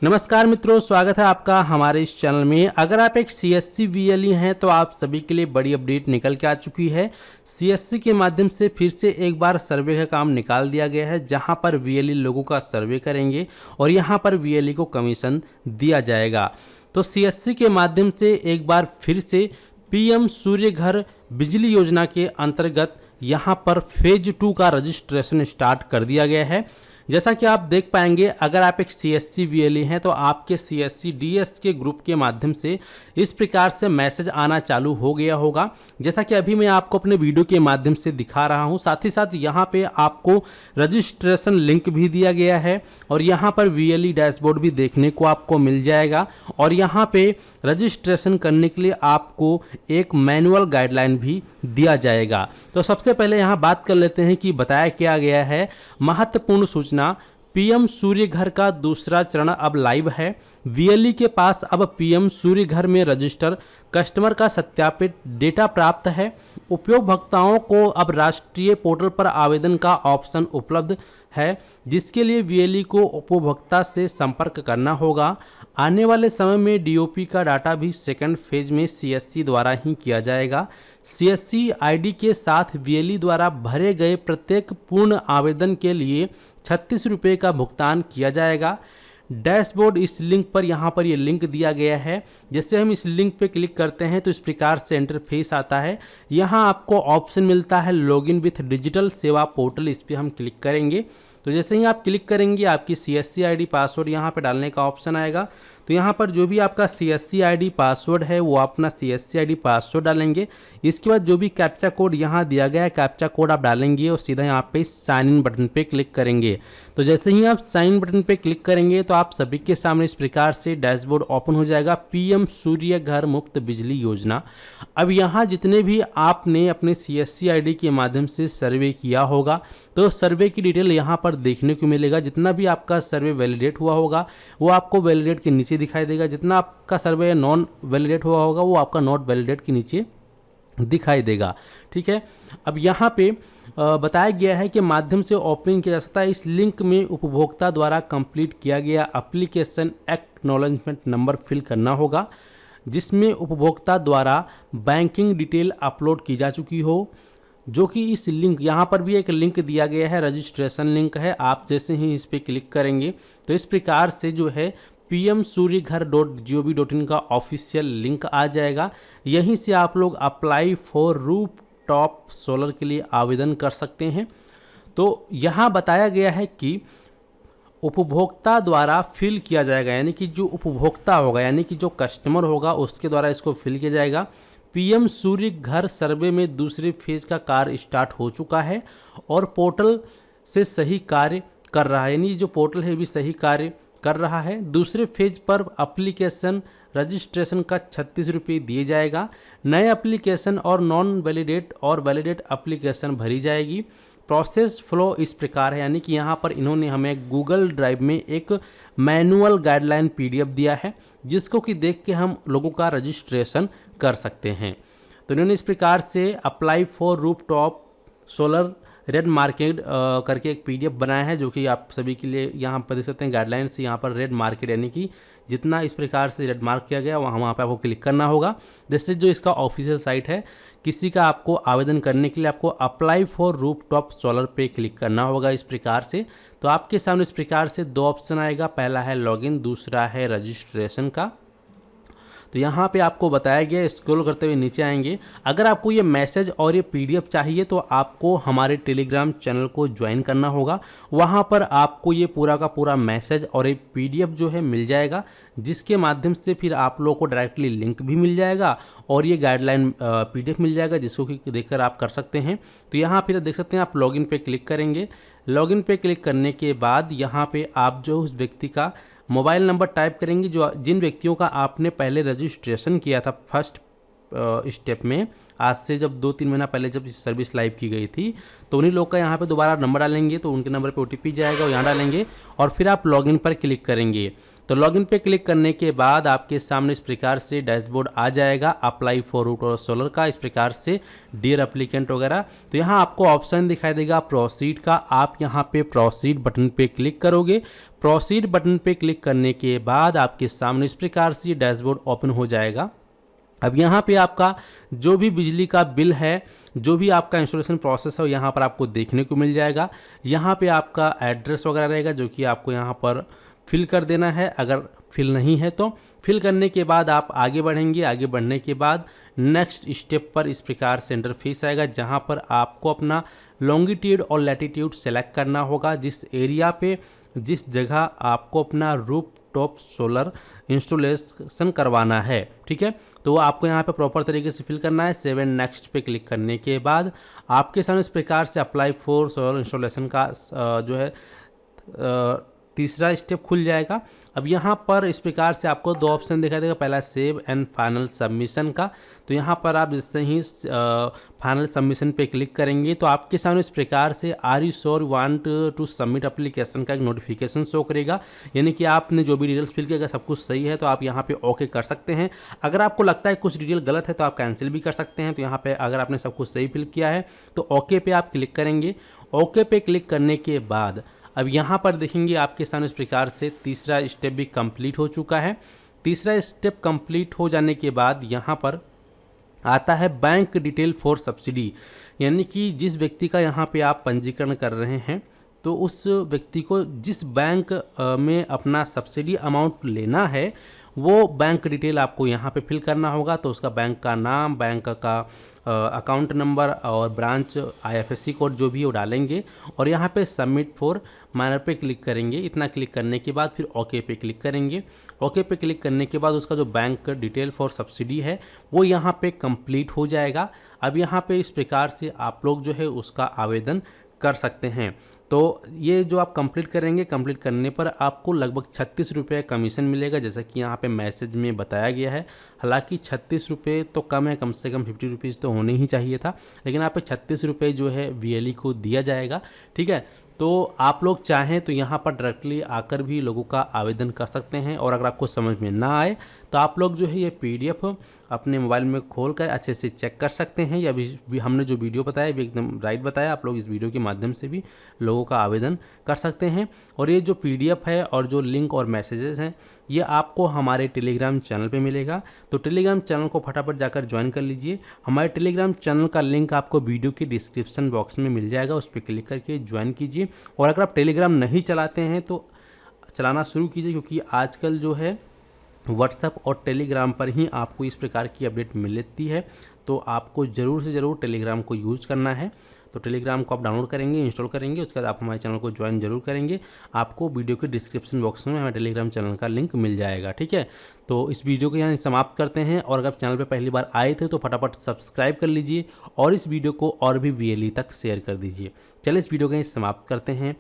नमस्कार मित्रों, स्वागत है आपका हमारे इस चैनल में। अगर आप एक सीएससी वीएलई हैं तो आप सभी के लिए बड़ी अपडेट निकल के आ चुकी है। सीएससी के माध्यम से फिर से एक बार सर्वे का काम निकाल दिया गया है, जहां पर वीएलई लोगों का सर्वे करेंगे और यहां पर वीएलई को कमीशन दिया जाएगा। तो सीएससी के माध्यम से एक बार फिर से पीएम सूर्य घर बिजली योजना के अंतर्गत यहां पर फेज 2 का रजिस्ट्रेशन स्टार्ट कर दिया गया है। जैसा कि आप देख पाएंगे, अगर आप एक सीएससी वीएलई हैं तो आपके सीएससी डीएस के ग्रुप के माध्यम से इस प्रकार से मैसेज आना चालू हो गया होगा, जैसा कि अभी मैं आपको अपने वीडियो के माध्यम से दिखा रहा हूं। साथ ही साथ यहां पे आपको रजिस्ट्रेशन लिंक भी दिया गया है और यहां पर वीएलई डैशबोर्ड भी देखने को आपको मिल जाएगा और यहां पे रजिस्ट्रेशन करने के लिए आपको एक मैनुअल गाइडलाइन भी दिया जाएगा। तो सबसे पहले यहां बात कर लेते हैं कि बताया क्या गया है। महत्वपूर्ण सूचना, पीएम सूर्य घर का दूसरा चरण अब लाइव है। वीएलई के पास अब पीएम सूर्य घर में रजिस्टर कस्टमर का सत्यापित डेटा प्राप्त है। उपयोगकर्ताओं को अब राष्ट्रीय पोर्टल पर आवेदन का ऑप्शन उपलब्ध है, जिसके लिए वीएलई को उपभोक्ता से संपर्क करना होगा। आने वाले समय में डीओपी का डाटा भी सेकंड फेज में सीएससी द्वारा ही किया जाएगा। सीएससी आईडी के साथ वीएलई द्वारा भरे गए प्रत्येक पूर्ण आवेदन के लिए 36 रुपये का भुगतान किया जाएगा। डैशबोर्ड, इस लिंक पर यहाँ पर ये लिंक दिया गया है। जैसे हम इस लिंक पे क्लिक करते हैं तो इस प्रकार से इंटरफेस आता है। यहाँ आपको ऑप्शन मिलता है लॉगिन विथ डिजिटल सेवा पोर्टल, इस पर हम क्लिक करेंगे। तो जैसे ही आप क्लिक करेंगे आपकी सीएससी आईडी पासवर्ड यहाँ पे डालने का ऑप्शन आएगा। तो यहाँ पर जो भी आपका सीएससी आईडी पासवर्ड है वो अपना सीएससी आईडी पासवर्ड डालेंगे। इसके बाद जो भी कैप्चा कोड यहाँ दिया गया है कैप्चा कोड आप डालेंगे और सीधा यहाँ पे साइन इन बटन पे क्लिक करेंगे। तो जैसे ही आप साइन इन बटन पे क्लिक करेंगे तो आप सभी के सामने इस प्रकार से डैशबोर्ड ओपन हो जाएगा, पीएम सूर्य घर मुफ्त बिजली योजना। अब यहाँ जितने भी आपने अपने सीएससी आईडी के माध्यम से सर्वे किया होगा तो सर्वे की डिटेल यहाँ पर देखने को मिलेगा। जितना भी आपका सर्वे वैलिडेट हुआ होगा वो आपको वैलिडेट के नीचे दिखाई देगा, जितना आपका सर्वे नॉन वैलिडेट हुआ होगा वो आपका नॉट वैलिडेट के नीचे दिखाई देगा। ठीक है, अब यहाँ पे बताया गया है कि माध्यम से ओपन किया जा सकता है। इस लिंक में उपभोक्ता द्वारा कंप्लीट किया गया एप्लीकेशन एक्नॉलेजमेंट नंबर फिल करना होगा, जिसमें उपभोक्ता द्वारा बैंकिंग डिटेल अपलोड की जा चुकी हो, जो कि इस लिंक यहाँ पर भी एक लिंक दिया गया है, रजिस्ट्रेशन लिंक है। आप जैसे ही इस पर क्लिक करेंगे तो इस प्रकार से जो है pmsuryaghar.gov.in का ऑफिशियल लिंक आ जाएगा। यहीं से आप लोग apply for roof top solar के लिए आवेदन कर सकते हैं। तो यहाँ बताया गया है कि उपभोक्ता द्वारा फिल किया जाएगा, यानी कि जो उपभोक्ता होगा यानी कि जो कस्टमर होगा उसके द्वारा इसको फिल किया जाएगा। पीएम सूर्य घर सर्वे में दूसरे फेज का कार्य स्टार्ट हो चुका है और पोर्टल से सही कार्य कर रहा है, यानी जो पोर्टल है भी सही कार्य कर रहा है। दूसरे फेज पर एप्लीकेशन रजिस्ट्रेशन का 36 रुपये दिए जाएगा। नए एप्लीकेशन और नॉन वैलिडेट और वैलिडेट एप्लीकेशन भरी जाएगी। प्रोसेस फ्लो इस प्रकार है, यानी कि यहाँ पर इन्होंने हमें गूगल ड्राइव में एक मैनुअल गाइडलाइन पीडीएफ दिया है, जिसको कि देख के हम लोगों का रजिस्ट्रेशन कर सकते हैं। तो इन्होंने इस प्रकार से apply for roof top solar red market करके एक पीडीएफ बनाया है, जो कि आप सभी के लिए यहाँ पर देख सकते हैं। गाइडलाइंस यहाँ पर रेड मार्केट, यानी कि जितना इस प्रकार से रेड मार्क किया गया वहाँ पे आपको क्लिक करना होगा। जैसे जो इसका ऑफिशियल साइट है, किसी का आपको आवेदन करने के लिए आपको apply for roof top solar पे क्लिक करना होगा इस प्रकार से। तो आपके सामने इस प्रकार से दो ऑप्शन आएगा, पहला है लॉगिन, दूसरा है रजिस्ट्रेशन का। तो यहाँ पे आपको बताया गया, स्क्रॉल करते हुए नीचे आएंगे। अगर आपको ये मैसेज और ये पीडीएफ चाहिए तो आपको हमारे टेलीग्राम चैनल को ज्वाइन करना होगा। वहाँ पर आपको ये पूरा का पूरा मैसेज और ये पीडीएफ जो है मिल जाएगा, जिसके माध्यम से फिर आप लोगों को डायरेक्टली लिंक भी मिल जाएगा और ये गाइडलाइन पीडीएफ मिल जाएगा, जिसको कि देखकर आप कर सकते हैं। तो यहाँ फिर देख सकते हैं आप लॉगिन पे क्लिक करेंगे। लॉगिन पे क्लिक करने के बाद यहाँ पे आप जो उस व्यक्ति का मोबाइल नंबर टाइप करेंगे, जो जिन व्यक्तियों का आपने पहले रजिस्ट्रेशन किया था फर्स्ट स्टेप में, आज से जब 2-3 महीना पहले जब सर्विस लाइव की गई थी, तो उन्हीं लोग का यहाँ पे दोबारा नंबर डालेंगे तो उनके नंबर पे ओटीपी जाएगा, वो यहाँ डालेंगे और फिर आप लॉगिन पर क्लिक करेंगे। तो लॉगिन पे क्लिक करने के बाद आपके सामने इस प्रकार से डैशबोर्ड आ जाएगा, अप्लाई फॉर रूफ और सोलर का, इस प्रकार से डियर एप्लीकेंट वगैरह। तो यहाँ आपको ऑप्शन दिखाई देगा प्रोसीड का, आप यहाँ पे प्रोसीड बटन पे क्लिक करोगे। प्रोसीड बटन पे क्लिक करने के बाद आपके सामने इस प्रकार से डैशबोर्ड ओपन हो जाएगा। अब यहाँ पे आपका जो भी बिजली का बिल है, जो भी आपका इंस्टॉलेशन प्रोसेस है, यहाँ पर आपको देखने को मिल जाएगा। यहाँ पे आपका एड्रेस वगैरह रहेगा जो कि आपको यहाँ पर फिल कर देना है। अगर फिल नहीं है तो फिल करने के बाद आप आगे बढ़ेंगे। आगे बढ़ने के बाद नेक्स्ट स्टेप पर इस प्रकार से इंटरफेस आएगा, जहाँ पर आपको अपना लॉन्गिट्यूड और लैटिट्यूड सेलेक्ट करना होगा, जिस एरिया पे जिस जगह आपको अपना रूफ टॉप सोलर इंस्टॉलेशन करवाना है। ठीक है, तो आपको यहाँ पे प्रॉपर तरीके से फिल करना है। 7 नेक्स्ट पे क्लिक करने के बाद आपके सामने इस प्रकार से अप्लाई फॉर सोलर इंस्टॉलेशन का जो है तीसरा स्टेप खुल जाएगा। अब यहाँ पर इस प्रकार से आपको 2 ऑप्शन दिखाई देगा, पहला सेव एंड फाइनल सबमिशन का। तो यहाँ पर आप जैसे ही फाइनल सबमिशन पे क्लिक करेंगे तो आपके सामने इस प्रकार से are you sure want to submit application का एक नोटिफिकेशन शो करेगा, यानी कि आपने जो भी डिटेल्स फिल किया, अगर सब कुछ सही है तो आप यहाँ पे ओके कर सकते हैं। अगर आपको लगता है कुछ डिटेल गलत है तो आप कैंसिल भी कर सकते हैं। तो यहाँ पे अगर आपने सब कुछ सही फिल किया है तो ओके पे आप क्लिक करेंगे। ओके पे क्लिक करने के बाद अब यहाँ पर देखेंगे आपके सामने इस प्रकार से तीसरा स्टेप भी कंप्लीट हो चुका है। तीसरा स्टेप कंप्लीट हो जाने के बाद यहाँ पर आता है बैंक डिटेल फॉर सब्सिडी, यानी कि जिस व्यक्ति का यहाँ पे आप पंजीकरण कर रहे हैं तो उस व्यक्ति को जिस बैंक में अपना सब्सिडी अमाउंट लेना है वो बैंक डिटेल आपको यहाँ पे फिल करना होगा। तो उसका बैंक का नाम, बैंक का अकाउंट नंबर और ब्रांच IFSC कोड जो भी वो डालेंगे और यहाँ पे सबमिट फॉर माइनर पे क्लिक करेंगे। इतना क्लिक करने के बाद फिर ओके पे क्लिक करेंगे। ओके पे क्लिक करने के बाद उसका जो बैंक डिटेल फॉर सब्सिडी है वो यहाँ पे कंप्लीट हो जाएगा। अब यहाँ पे इस प्रकार से आप लोग जो है उसका आवेदन कर सकते हैं। तो ये जो आप कंप्लीट करेंगे, कंप्लीट करने पर आपको लगभग 36 रुपये कमीशन मिलेगा, जैसा कि यहाँ पे मैसेज में बताया गया है। हालांकि 36 रुपये तो कम है, कम से कम 50 रुपीज़ तो होने ही चाहिए था, लेकिन यहाँ पे 36 रुपये जो है VLE को दिया जाएगा। ठीक है, तो आप लोग चाहें तो यहाँ पर डायरेक्टली आकर भी लोगों का आवेदन कर सकते हैं। और अगर आपको समझ में ना आए तो आप लोग जो है ये PDF अपने मोबाइल में खोल कर अच्छे से चेक कर सकते हैं। या भी हमने जो वीडियो बताया भी एकदम राइट बताया, आप लोग इस वीडियो के माध्यम से भी लोगों का आवेदन कर सकते हैं। और ये जो PDF है और जो लिंक और मैसेजेस हैं ये आपको हमारे टेलीग्राम चैनल पे मिलेगा। तो टेलीग्राम चैनल को फटाफट जाकर ज्वाइन कर लीजिए। हमारे टेलीग्राम चैनल का लिंक आपको वीडियो के डिस्क्रिप्शन बॉक्स में मिल जाएगा, उस पर क्लिक करके ज्वाइन कीजिए। और अगर आप टेलीग्राम नहीं चलाते हैं तो चलाना शुरू कीजिए, क्योंकि आजकल जो है व्हाट्सएप और टेलीग्राम पर ही आपको इस प्रकार की अपडेट मिलती है। तो आपको ज़रूर से ज़रूर टेलीग्राम को यूज़ करना है। तो टेलीग्राम को आप डाउनलोड करेंगे, इंस्टॉल करेंगे, उसके बाद आप हमारे चैनल को ज्वाइन जरूर करेंगे। आपको वीडियो के डिस्क्रिप्शन बॉक्स में हमारे टेलीग्राम चैनल का लिंक मिल जाएगा। ठीक है, तो इस वीडियो को यहाँ समाप्त करते हैं। और अगर आप चैनल पर पहली बार आए थे तो फटाफट सब्सक्राइब कर लीजिए और इस वीडियो को और भी VLE तक शेयर कर दीजिए। चलिए इस वीडियो को यहीं समाप्त करते हैं।